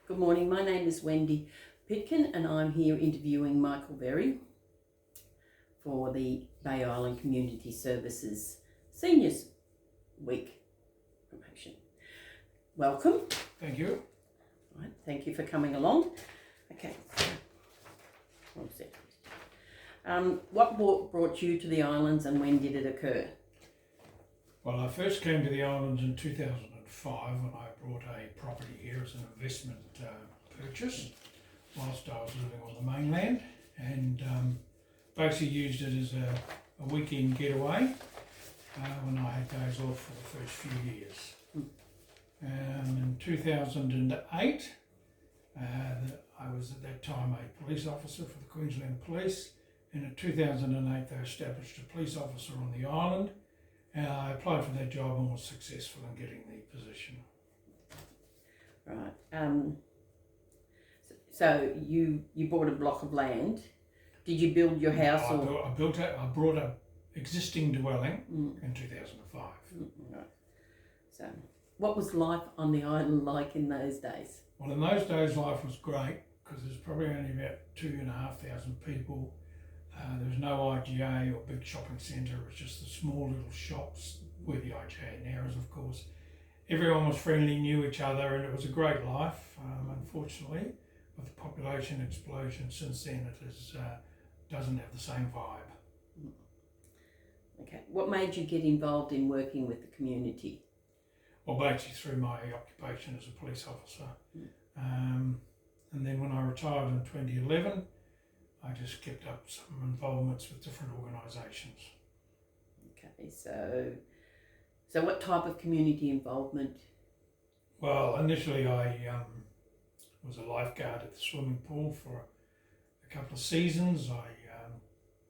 Good morning, my name is Wendy Pitkin and I'm here interviewing Michael Verry for the Bay Island Community Services Seniors Week promotion. Welcome. Thank you. Right, thank you for coming along. Okay, one second. What brought you to the islands and when did it occur? Well, I first came to the islands in 2005 when I brought a property here as an investment purchase whilst I was living on the mainland, and basically used it as a weekend getaway when I had days off for the first few years. In 2008, I was at that time a police officer for the Queensland Police, and in 2008 they established a police officer on the island, and I applied for that job and was successful in getting the position. Right. So you bought a block of land. Did you build your house? I brought a existing dwelling in 2005. Right. So what was life on the island like in those days? Well, in those days life was great because there's probably only about 2,500 people. There was no IGA or big shopping centre. It was just the small little shops where the IGA now is, of course. Everyone was friendly, knew each other, and it was a great life. Unfortunately, with the population explosion since then, it doesn't have the same vibe. Okay. What made you get involved in working with the community? Well, basically through my occupation as a police officer. And then when I retired in 2011, I just kept up some involvements with different organisations. Okay, so what type of community involvement? Well, initially I was a lifeguard at the swimming pool for a couple of seasons. I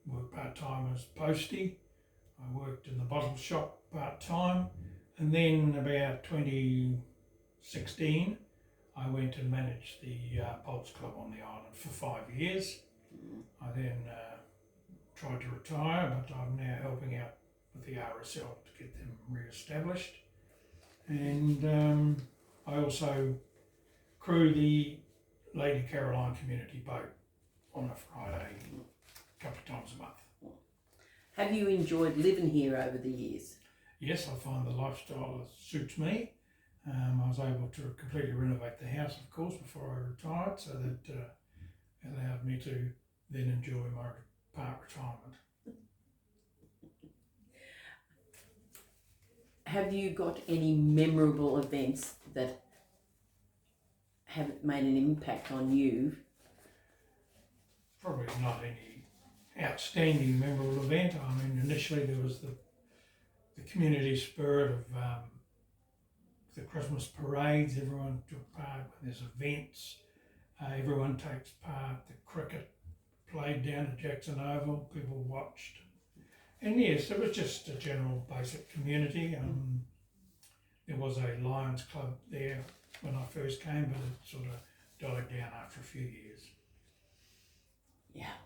worked part-time as postie. I worked in the bottle shop part-time. And then about 2016, I went and managed the Bolts Club on the island for 5 years. I then tried to retire, but I'm now helping out with the RSL to get them re-established. And I also crew the Lady Caroline community boat on a Friday, a couple of times a month. Have you enjoyed living here over the years? Yes, I find the lifestyle suits me. I was able to completely renovate the house, of course, before I retired, so that allowed me to then enjoy my part retirement. Have you got any memorable events that have made an impact on you? Probably not any outstanding memorable event. I mean, initially there was the community spirit of the Christmas parades. Everyone took part when there's events. Everyone takes part. The cricket played down at Jackson Oval. People watched. And yes, it was just a general basic community. There was a Lions Club there when I first came, but it sort of died down after a few years. Yeah.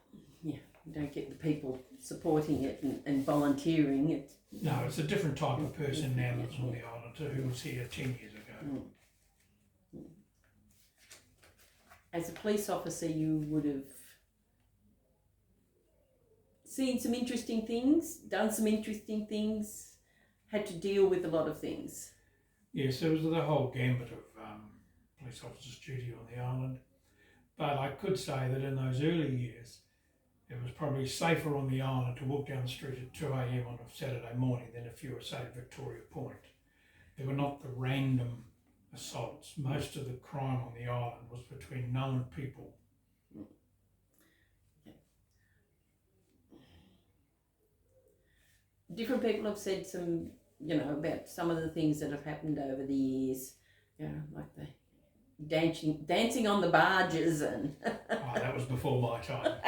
You don't get the people supporting it and volunteering it. No, it's a different type of person now that's on the island too, who was here 10 years ago. As a police officer, you would have seen some interesting things, done some interesting things, had to deal with a lot of things. Yes, there was the whole gambit of police officers' duty on the island. But I could say that in those early years, it was probably safer on the island to walk down the street at 2 a.m. on a Saturday morning than if you were, say, at Victoria Point. There were not the random assaults. Most of the crime on the island was between known people. Different people have said some, about some of the things that have happened over the years, like the dancing on the barges and... Oh, that was before my time.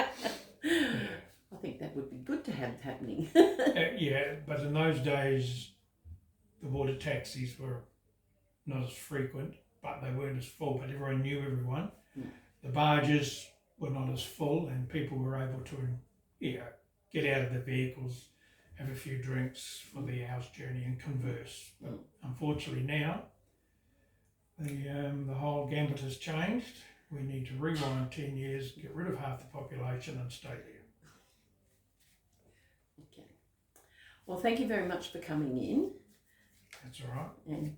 Yeah. I think that would be good to have happening. Yeah, but in those days, the water taxis were not as frequent, but they weren't as full, but everyone knew everyone. The barges were not as full and people were able to get out of their vehicles, have a few drinks for the hour's journey and converse. But unfortunately now, The whole gambit has changed. We need to rewind 10 years, get rid of half the population and stay there. Okay. Well, thank you very much for coming in. That's all right. And